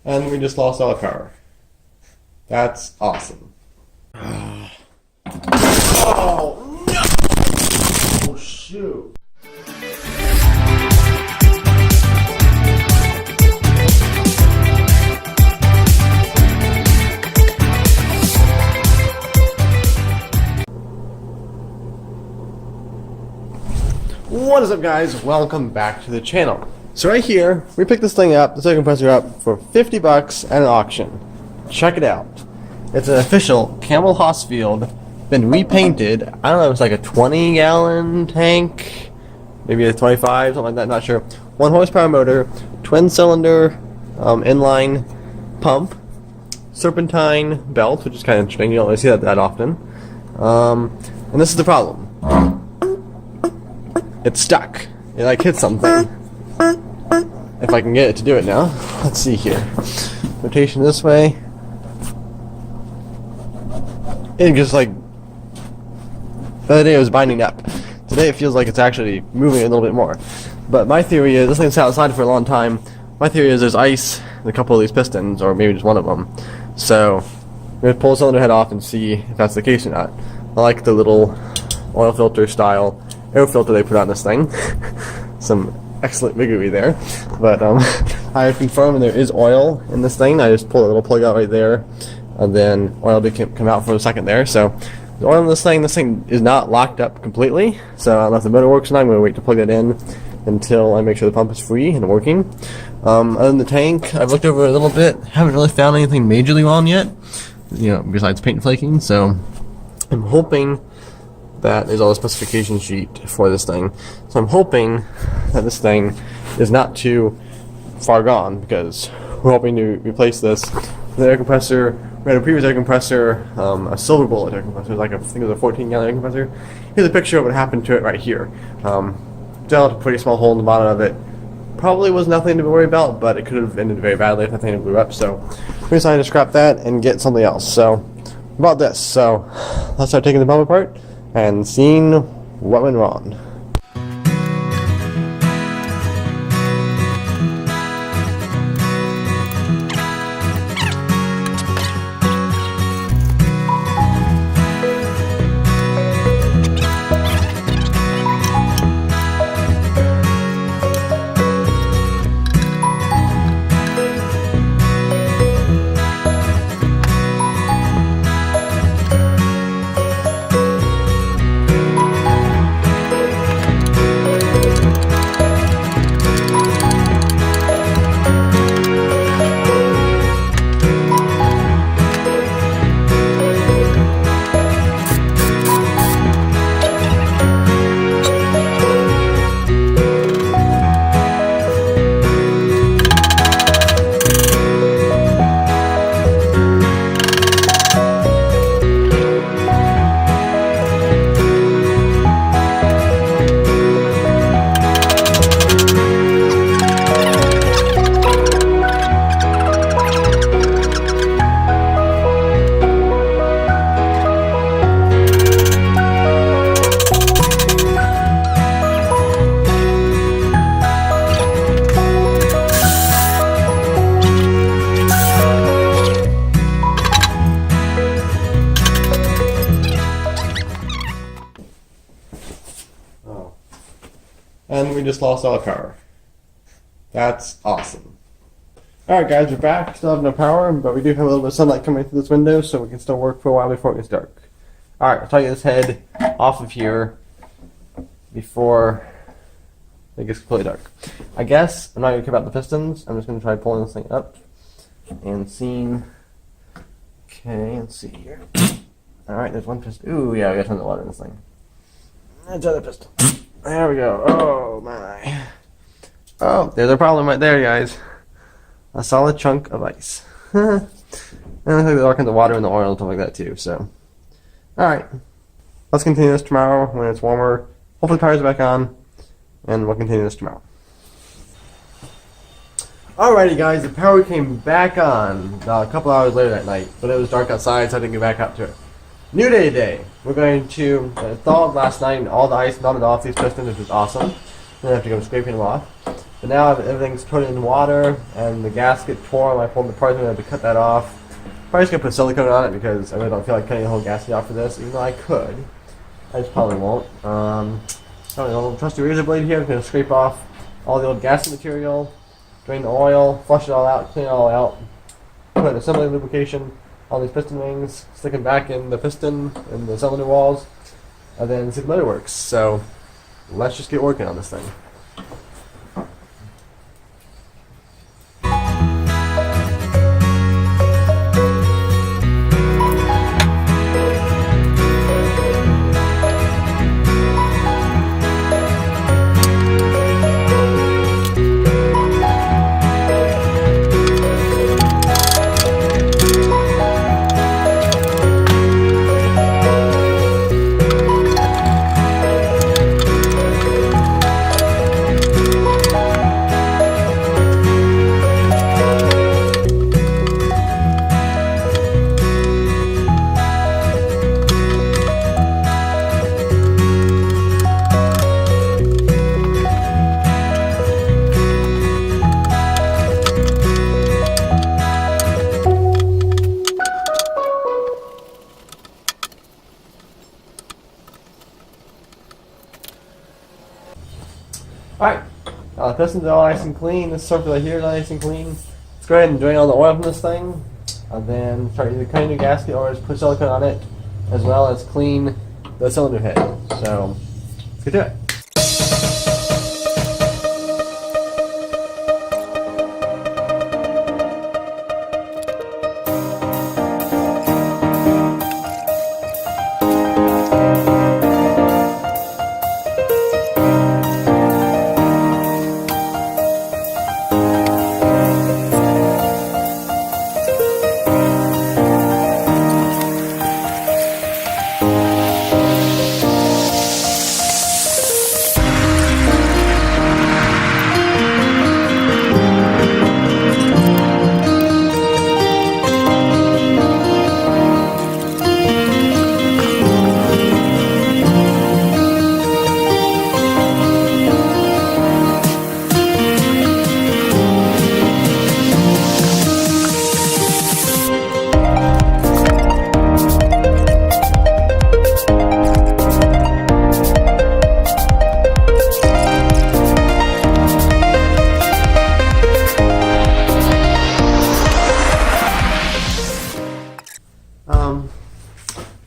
And we just lost all our power. That's awesome. Oh, no! Oh, shoot. What is up, guys? Welcome back to the channel. So right here, we picked this thing up, this air compressor up, for 50 bucks at an auction. Check it out. It's an official Camel Hossfield, been repainted. I don't know, it's like a 20-gallon tank, maybe a 25, something like that, not sure. 1 horsepower motor, twin cylinder, inline pump, serpentine belt, which is kind of interesting. You don't really see that often. And this is the problem. It's stuck. It like hit something. If I can get it to do it now. Let's see here. Rotation this way. It just like, the other day it was binding up. Today it feels like it's actually moving a little bit more. But my theory is, this thing's sat outside for a long time. My theory is there's ice in a couple of these pistons, or maybe just one of them. So I'm going to pull the cylinder head off and see if that's the case or not. I like the little oil filter style air filter they put on this thing. Some excellent vigoury there. But I confirmed there is oil in this thing. I just pulled a little plug out right there, and then oil did come out for a second there. So the oil in this thing is not locked up completely. So I don't know if the motor works or not. I'm going to wait to plug that in until I make sure the pump is free and working. Other than the tank, I've looked over a little bit. Haven't really found anything majorly wrong yet, besides paint flaking. So I'm hoping that is all the specification sheet for this thing. So I'm hoping that this thing is not too far gone, because we're hoping to replace this with an air compressor. We had a previous air compressor, a silver bullet air compressor, I think it was a 14-gallon air compressor. Here's a picture of what happened to it right here. Dealt a pretty small hole in the bottom of it. Probably was nothing to worry about, but it could have ended very badly if that thing blew up. So we decided to scrap that and get something else. So about this, so let's start taking the pump apart and seeing what went wrong. And we just lost all our power. That's awesome. Alright guys, we're back. Still have no power, but we do have a little bit of sunlight coming through this window, so we can still work for a while before it gets dark. Alright, I'll try to get this head off of here before it gets completely dark. I guess I'm not going to care about the pistons. I'm just going to try pulling this thing up and seeing. Okay, let's see here. Alright, there's one piston. Ooh, yeah, I got tons of water in this thing. There's the other piston. There we go. Oh my. Oh, there's a problem right there, guys. A solid chunk of ice. And I think there's all kinds of water in the oil and stuff like that too, so. Alright. Let's continue this tomorrow when it's warmer. Hopefully the power's back on, and we'll continue this tomorrow. Alrighty guys, the power came back on a couple hours later that night, but it was dark outside, so I didn't get back up to it. New day today. We're going to install last night all the ice melted off these pistons, which is awesome. Then I have to go scraping them off. But now everything's put in water and the gasket torn. I pulled the parts, I'm going to have to cut that off. Probably just going to put silicone on it because I really don't feel like cutting the whole gasket off for this, even though I could. I just probably won't. So a little trusty razor blade here. I'm going to scrape off all the old gasket material, drain the oil, flush it all out, clean it all out, put assembly lubrication on these piston rings, stick them back in the piston and the cylinder walls, and then see if the motor works. So let's just get working on this thing. Alright, the pistons are all nice and clean. This circular here is nice and clean. Let's go ahead and drain all the oil from this thing, and then start either cutting the gasket or just put silicone on it, as well as clean the cylinder head. So, let's get to it.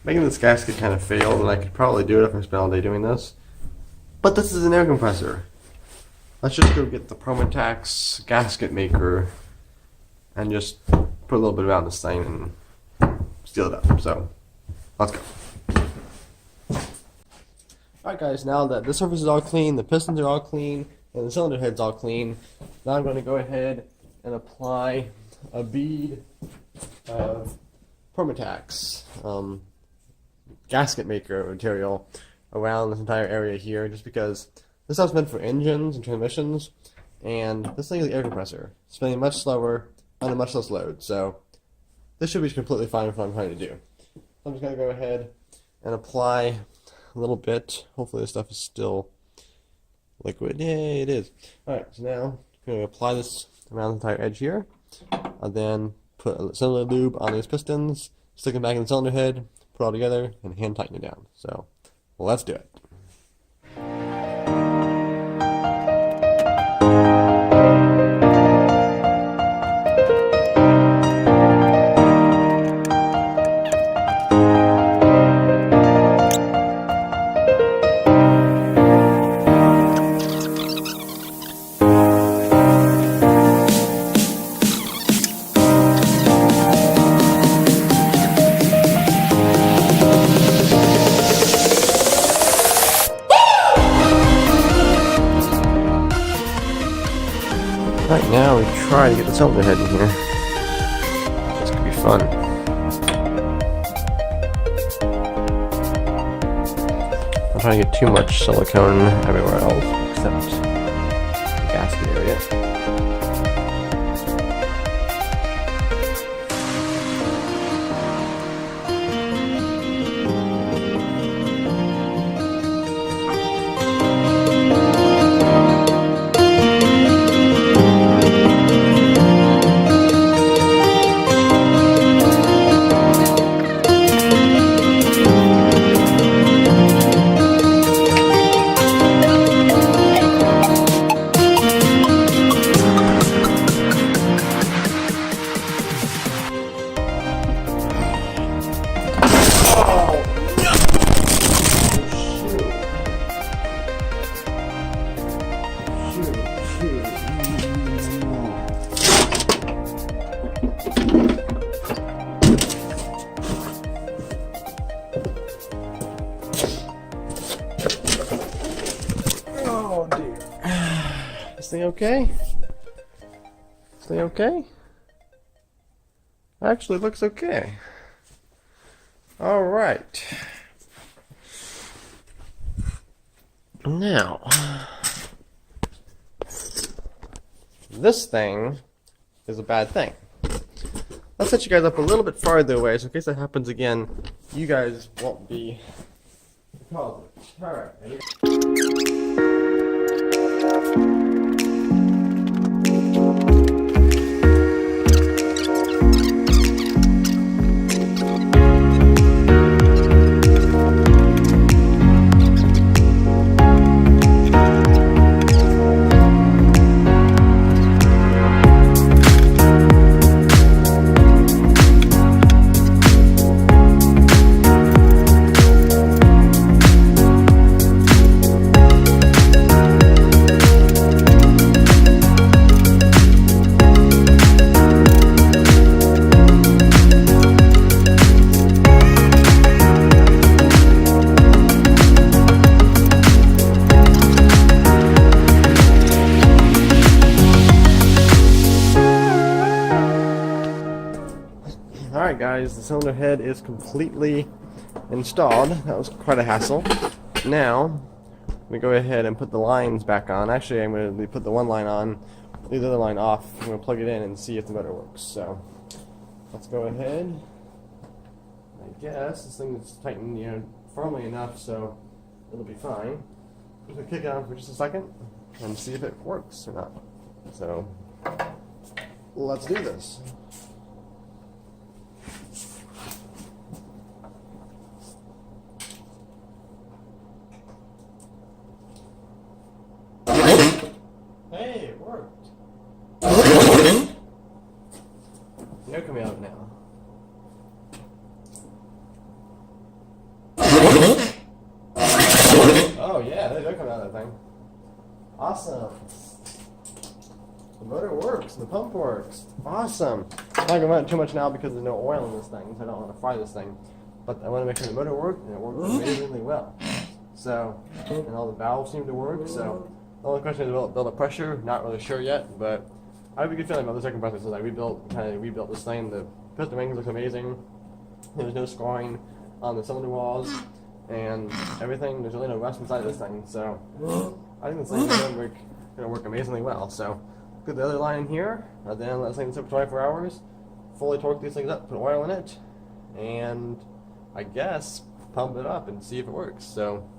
Making this gasket kind of failed, and I could probably do it if I spent all day doing this. But this is an air compressor. Let's just go get the Promatax gasket maker and just put a little bit around this thing and seal it up. So, let's go. Alright guys, now that the surface is all clean, the pistons are all clean, and the cylinder head's all clean, now I'm going to go ahead and apply a bead of Promatax gasket maker material around this entire area here, just because this stuff's meant for engines and transmissions, and this thing is an air compressor, spinning much slower under much less load, so this should be completely fine with what I'm trying to do. So I'm just going to go ahead and apply a little bit. Hopefully this stuff is still liquid. Yay, it is. Alright, so now I'm going to apply this around the entire edge here, and then put a cylinder lube on these pistons, stick them back in the cylinder head, put it all together, and hand tighten it down. So, let's do it. Right now, we try to get the cylinder head in here. This could be fun. I'm trying to get too much silicone everywhere else except the gasket area. okay? Stay okay? Actually, looks okay. Alright. Now, this thing is a bad thing. Let's set you guys up a little bit farther away, so in case that happens again, you guys won't be called. Alright. Alright guys, the cylinder head is completely installed. That was quite a hassle. Now, we go ahead and put the lines back on. Actually, I'm going to put the one line on, leave the other line off. I'm going to plug it in and see if the motor works. So, let's go ahead. I guess this thing is tightened, firmly enough, so it'll be fine. I'm going to kick it on for just a second and see if it works or not. So, let's do this. Hey, it worked. They're coming out now. Oh yeah, they're coming out of that thing. Awesome. The motor works, the pump works. Awesome. I'm not going to run it too much now because there's no oil in this thing, so I don't want to fry this thing. But I want to make sure the motor works, and it works amazingly well. So, and all the valves seem to work, so the only question is will it build up pressure? Not really sure yet, but I have a good feeling about this compressor since I kind of rebuilt this thing. The piston rings look amazing. There's no scoring on the cylinder walls and everything. There's really no rust inside this thing, so I think this thing is going to work amazingly well. So put the other line in here, then let this thing sit for 24 hours, fully torque these things up, put oil in it, and I guess pump it up and see if it works. So.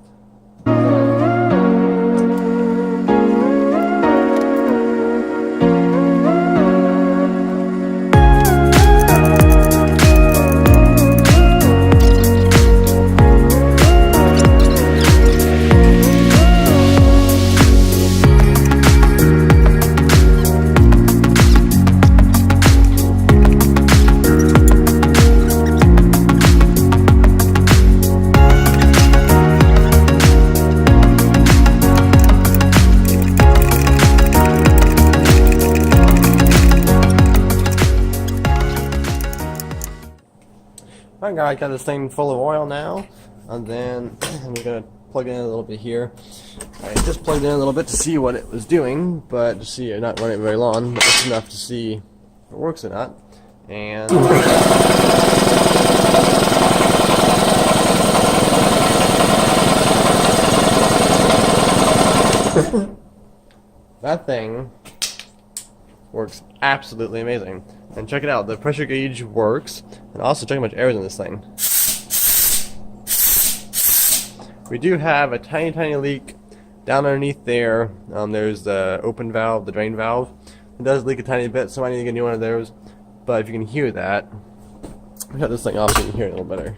Alright guys, got this thing full of oil now, and then I'm going to plug it in a little bit here. I just plugged in a little bit to see what it was doing, but to see it not running very long, but just enough to see if it works or not. And that thing works absolutely amazing. And check it out, the pressure gauge works, and also check how much air is in this thing. We do have a tiny leak down underneath there. There's the open valve, the drain valve. It does leak a tiny bit, so I need to get a new one of those. But if you can hear that, I'll shut this thing off so you can hear it a little better.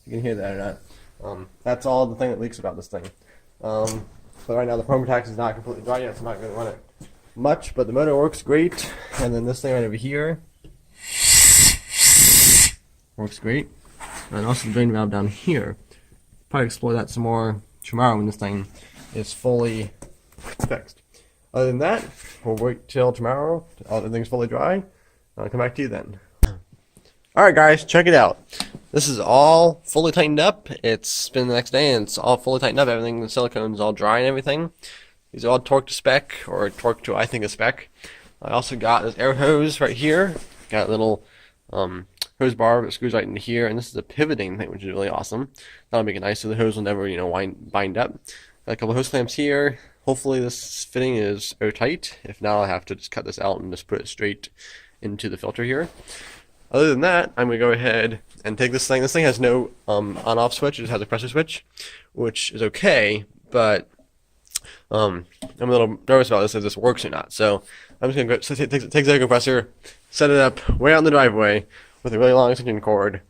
You can hear that or not. That's all the thing that leaks about this thing. But right now the Compressor is not completely dry yet, so I'm not going to run it much, but the motor works great. And then this thing right over here works great. And also the drain valve down here. Probably explore that some more tomorrow when this thing is fully fixed. Other than that, we'll wait till tomorrow, all the things fully dry, and I'll come back to you then. Alright guys, check it out. This is all fully tightened up. It's been the next day and it's all fully tightened up. Everything, the silicone's all dry and everything. These are all torqued to spec, or torqued to I think a spec. I also got this air hose right here. Got a little hose bar that screws right into here, and this is a pivoting thing, which is really awesome. That'll make it nice so the hose will never, bind up. Got a couple of hose clamps here. Hopefully this fitting is airtight. If not, I'll have to just cut this out and just put it straight into the filter here. Other than that, I'm going to go ahead and take this thing. This thing has no on-off switch. It just has a pressure switch, which is okay, but I'm a little nervous about this if this works or not. So I'm just going to go take the compressor, set it up way out in the driveway with a really long extension cord,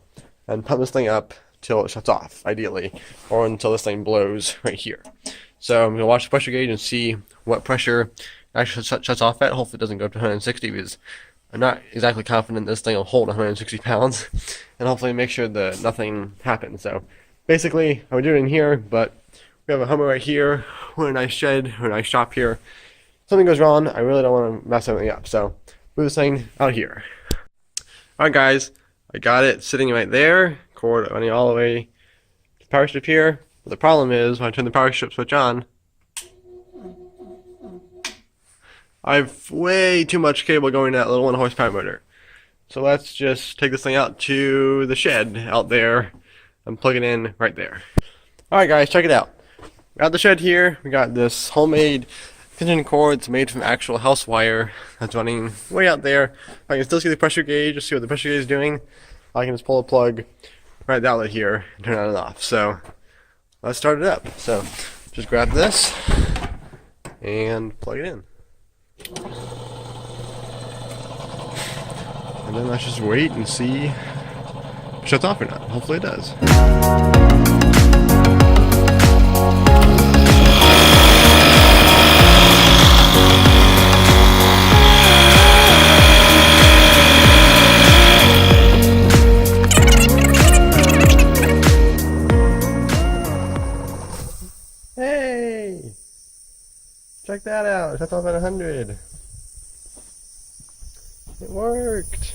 and pump this thing up till it shuts off, ideally, or until this thing blows right here. So I'm going to watch the pressure gauge and see what pressure actually shuts off at. Hopefully it doesn't go up to 160, because I'm not exactly confident this thing will hold 160 pounds, and hopefully make sure that nothing happens. So basically, I would do it in here, but we have a Hummer right here, we're in a nice shed, we're in a nice shop here. If something goes wrong, I really don't want to mess everything up, so move this thing out here. Alright guys, I got it sitting right there, cord running all the way to the power strip here. But the problem is, when I turn the power strip switch on, I have way too much cable going to that little 1 horsepower motor. So let's just take this thing out to the shed out there and plug it in right there. Alright guys, check it out. We're out the shed here. We got this homemade extension cord. It's made from actual house wire that's running way out there. I can still see the pressure gauge, just see what the pressure gauge is doing. I can just pull a plug right at the outlet here and turn it on and off. So let's start it up. So just grab this and plug it in. And then let's just wait and see if it shuts off or not. Hopefully it does. Hey! Check that out. It shuts off at 100. It worked.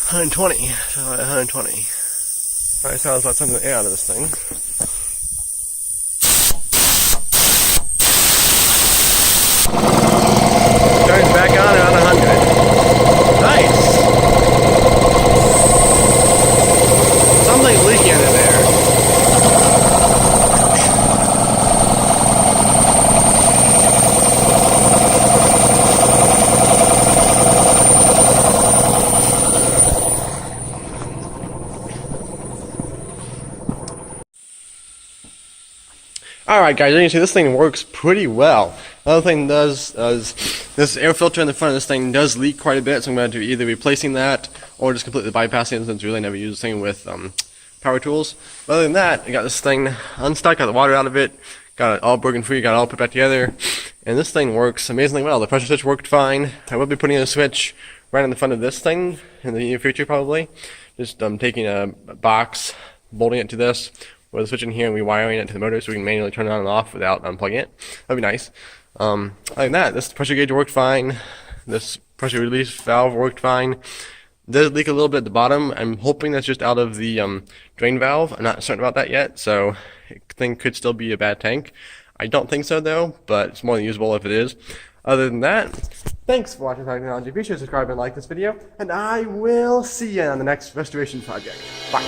$120. So at 120. Alright, so let's let some of the air out of this thing. Turns back on around 100. Nice. Something's leaking under there. Alright guys, as you can see, this thing works pretty well. Another thing does is this air filter in the front of this thing does leak quite a bit, so I'm going to do either replacing that or just completely bypassing it, since we really never use this thing with power tools. But other than that, I got this thing unstuck, got the water out of it, got it all broken free, got it all put back together, and this thing works amazingly well. The pressure switch worked fine. I will be putting in a switch right in the front of this thing in the near future probably. Just taking a box, bolting it to this, with a switch in here and rewiring it to the motor so we can manually turn it on and off without unplugging it. That'd be nice. Other than that, this pressure gauge worked fine. This pressure release valve worked fine. It does leak a little bit at the bottom. I'm hoping that's just out of the drain valve. I'm not certain about that yet, so I think could still be a bad tank. I don't think so though, but it's more than usable if it is. Other than that, thanks for watching Technology. Be sure to subscribe and like this video, and I will see you on the next restoration project. Bye.